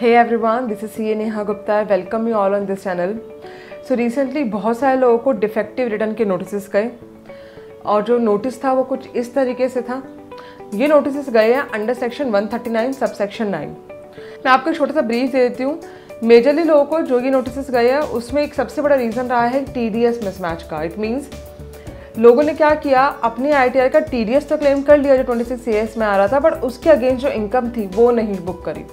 Hey everyone, this is CA Neha Gupta. I welcome you all on this channel. So recently बहुत सारे लोगों को defective return के notice गए और जो नोटिस था वो कुछ इस तरीके से था। ये नोटिस गए हैं अंडर सेक्शन 139 सब सेक्शन 9। मैं आपको एक छोटा सा ब्रीफ दे देती हूँ। मेजरली लोगों को जो ये नोटिस गए हैं उसमें एक सबसे बड़ा रीज़न रहा है TDS मिसमैच का। इट मीन्स लोगों ने क्या किया, अपनी ITR का TDS तो क्लेम कर लिया जो 26 CS में आ रहा था, बट उसके अगेंस्ट जो इनकम थी वो नहीं बुक करी।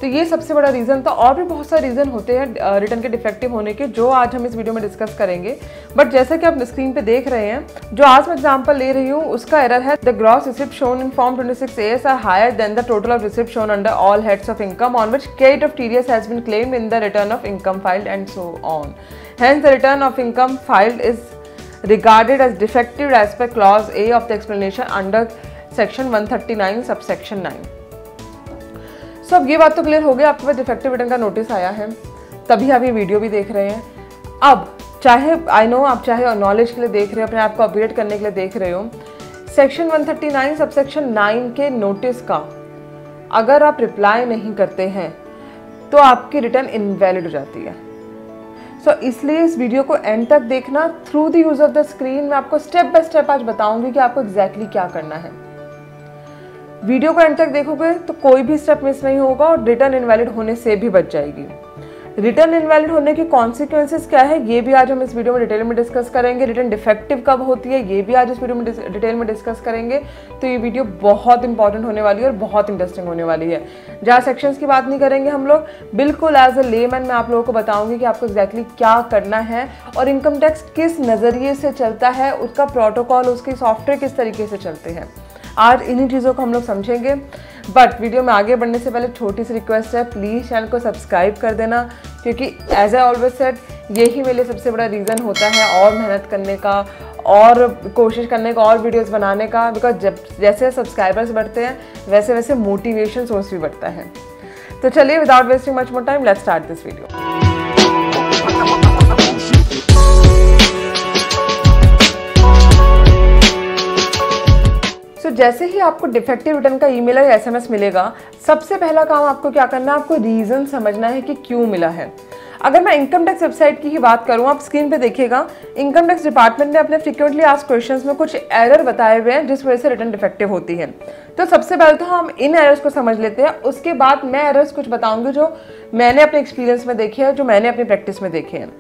तो ये सबसे बड़ा रीज़न था। और भी बहुत सारे रीज़न होते हैं रिटर्न के डिफेक्टिव होने के जो आज हम इस वीडियो में डिस्कस करेंगे। बट जैसा कि आप स्क्रीन पे देख रहे हैं, जो आज मैं एग्जांपल ले रही हूँ उसका एरर है the gross receipt shown in form 26 AS are higher than the total of receipt shown under all heads of income on which credit of TDS has been claimed in the return of income filed and so on. Hence the return of income filed is regarded as defective as per clause A of the explanation under section 139 subsection 9। सो अब ये बात तो clear हो गई, आपके पास defective return का notice आया है, तभी आप ये वीडियो भी देख रहे हैं। अब चाहे आई नो आप चाहे नॉलेज के लिए देख रहे हो, अपने आप को अपडेट करने के लिए देख रहे हो, सेक्शन 139 सबसेक्शन 9 के नोटिस का अगर आप रिप्लाई नहीं करते हैं तो आपकी रिटर्न इनवैलिड हो जाती है। सो इसलिए इस वीडियो को एंड तक देखना। Through the use of the screen मैं आपको स्टेप बाय स्टेप आज बताऊंगी कि आपको एग्जैक्टली क्या करना है। वीडियो को एंड तक देखोगे तो कोई भी स्टेप मिस नहीं होगा और रिटर्न इनवैलिड होने से भी बच जाएगी। रिटर्न इनवैलिड होने के कॉन्सिक्वेंसेस क्या है ये भी आज हम इस वीडियो में डिटेल में डिस्कस करेंगे। रिटर्न डिफेक्टिव कब होती है ये भी आज इस वीडियो में डिटेल में डिस्कस करेंगे। तो ये वीडियो बहुत इंपॉर्टेंट होने वाली है और बहुत इंटरेस्टिंग होने वाली है। जहाँ सेक्शंस की बात नहीं करेंगे हम लोग, बिल्कुल एज अ लेमैन मैं आप लोगों को बताऊंगी कि आपको एग्जैक्टली क्या करना है और इनकम टैक्स किस नज़रिए से चलता है, उसका प्रोटोकॉल, उसके सॉफ्टवेयर किस तरीके से चलते हैं। आज इन्हीं चीज़ों को हम लोग समझेंगे। बट वीडियो में आगे बढ़ने से पहले छोटी सी रिक्वेस्ट है, प्लीज़ चैनल को सब्सक्राइब कर देना, क्योंकि एज आई ऑलवेज सेड यही मेरे लिए सबसे बड़ा रीज़न होता है और मेहनत करने का और कोशिश करने का और वीडियोस बनाने का। बिकॉज जब जैसे सब्सक्राइबर्स बढ़ते हैं वैसे वैसे मोटिवेशन सोर्स भी बढ़ता है। तो चलिए without wasting much more time let's start this video. तो जैसे ही आपको डिफेक्टिव रिटर्न का ईमेल या SMS मिलेगा, सबसे पहला काम आपको क्या करना है, आपको रीज़न समझना है कि क्यों मिला है। अगर मैं इनकम टैक्स वेबसाइट की ही बात करूं, आप स्क्रीन पे देखिएगा, इनकम टैक्स डिपार्टमेंट ने अपने फ्रीक्वेंटली आस्क्ड क्वेश्चंस में कुछ एरर बताए हुए हैं जिस वजह से रिटर्न डिफेक्टिव होती है। तो सबसे पहले तो हम इन एरर्स को समझ लेते हैं, उसके बाद मैं एरर्स कुछ बताऊंगी जो मैंने अपने एक्सपीरियंस में देखे हैं, जो मैंने अपनी प्रैक्टिस में देखे हैं।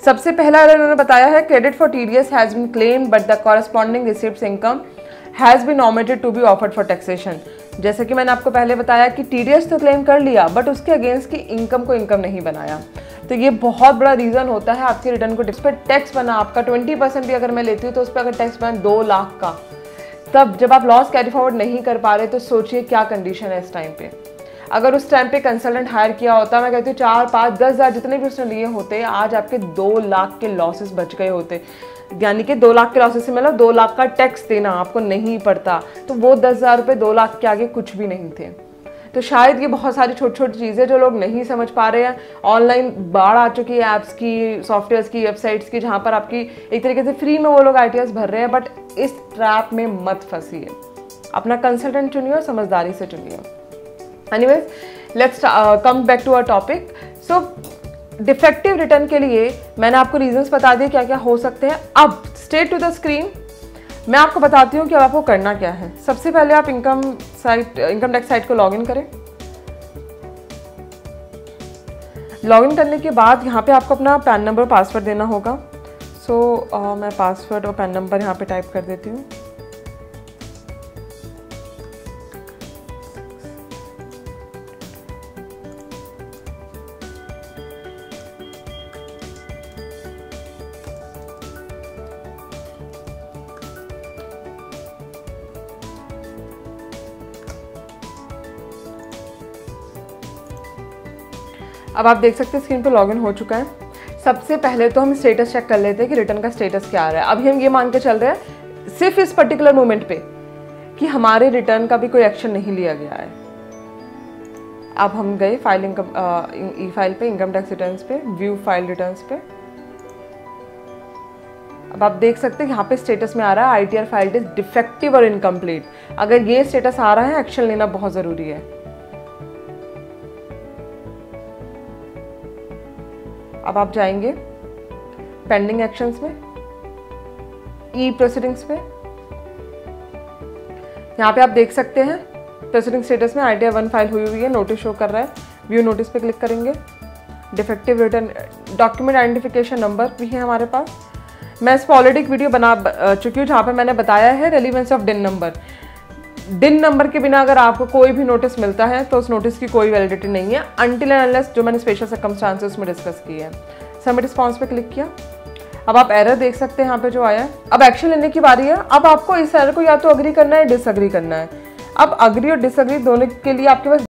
सबसे पहला एरर उन्होंने बताया है credit for TDS has been claimed but the corresponding receipts income has been omitted to be offered for taxation. जैसे कि मैंने आपको पहले बताया कि TDS तो क्लेम कर लिया बट उसके अगेंस्ट की इनकम को इनकम नहीं बनाया। तो ये बहुत बड़ा रीज़न होता है आपकी रिटर्न को, जिस पर टैक्स बना आपका 20% भी अगर मैं लेती हूँ तो उस पर अगर टैक्स बना 2 लाख का, तब जब आप लॉस कैरी फॉरवर्ड नहीं कर पा रहे तो सोचिए क्या कंडीशन है इस टाइम पे। अगर उस टाइम पे कंसल्टेंट हायर किया होता, मैं कहती हूँ 4, 5, 10 हज़ार जितने भी उसने लिए होते, आज आपके 2 लाख के लॉसेस बच गए होते। यानी कि 2 लाख के लॉसेस से मतलब 2 लाख का टैक्स देना आपको नहीं पड़ता। तो वो 10,000 रुपये 2 लाख के आगे कुछ भी नहीं थे। तो शायद ये बहुत सारी छोटी छोटी चीज़ें जो लोग नहीं समझ पा रहे हैं। ऑनलाइन बाढ़ आ चुकी है ऐप्स की, सॉफ्टवेयर्स की, वेबसाइट्स की, जहाँ पर आपकी एक तरीके से फ्री में वो लोग ITRs भर रहे हैं। बट इस ट्रैप में मत फंसिए, अपना कंसल्टेंट चुनिए और समझदारी से चुनिए। Anyways let's come back to our topic. So defective return के लिए मैंने आपको रीजंस बता दिए क्या क्या हो सकते हैं। अब स्ट्रेट टू द स्क्रीन मैं आपको बताती हूँ कि अब आपको करना क्या है। सबसे पहले आप इनकम टैक्स साइट को लॉगिन करें। लॉगिन करने के बाद यहाँ पे आपको अपना पैन नंबर पासवर्ड देना होगा। सो मैं पासवर्ड और पैन नंबर यहाँ पे टाइप कर देती हूँ। अब आप देख सकते हैं स्क्रीन पे लॉगिन हो चुका है। सबसे पहले तो हम स्टेटस चेक कर लेते हैं कि रिटर्न का स्टेटस क्या आ रहा है। अभी हम ये मान के चल रहे हैं सिर्फ इस पर्टिकुलर मोमेंट पे कि हमारे रिटर्न का भी कोई एक्शन नहीं लिया गया है। अब हम गए फाइल ई फाइल पे, इनकम टैक्स रिटर्न्स पे, व्यू फाइल रिटर्न्स पे। अब आप देख सकते हैं यहाँ पे स्टेटस में आ रहा है ITR फाइल्ड इज डिफेक्टिव और इनकम्प्लीट। अगर ये स्टेटस आ रहा है एक्शन लेना बहुत ज़रूरी है। अब आप जाएंगे पेंडिंग एक्शंस में, ई प्रोसीडिंग्स में। यहाँ पे आप देख सकते हैं प्रोसीडिंग स्टेटस में ITR 1 फाइल हुई है, नोटिस शो कर रहा है। व्यू नोटिस पे क्लिक करेंगे। Defective return document identification number भी है हमारे पास। मैं इस पर ऑलरेडी एक वीडियो बना चुकी हूँ जहाँ पे मैंने बताया है रेलिवेंस ऑफ डिन नंबर। डिन नंबर के बिना अगर आपको कोई भी नोटिस मिलता है तो उस नोटिस की कोई वैलिडिटी नहीं है अनटिल एंड अनलेस, जो मैंने स्पेशल सर्कमस्टांसेस में डिस्कस की है। सबमिट रिस्पॉन्स पे क्लिक किया। अब आप एरर देख सकते हैं यहाँ पे जो आया है। अब एक्शन लेने की बारी है। अब आपको इस एरर को या तो अग्री करना है, डिसअग्री करना है। अब अग्री और डिसअग्री दोनों के लिए आपके पास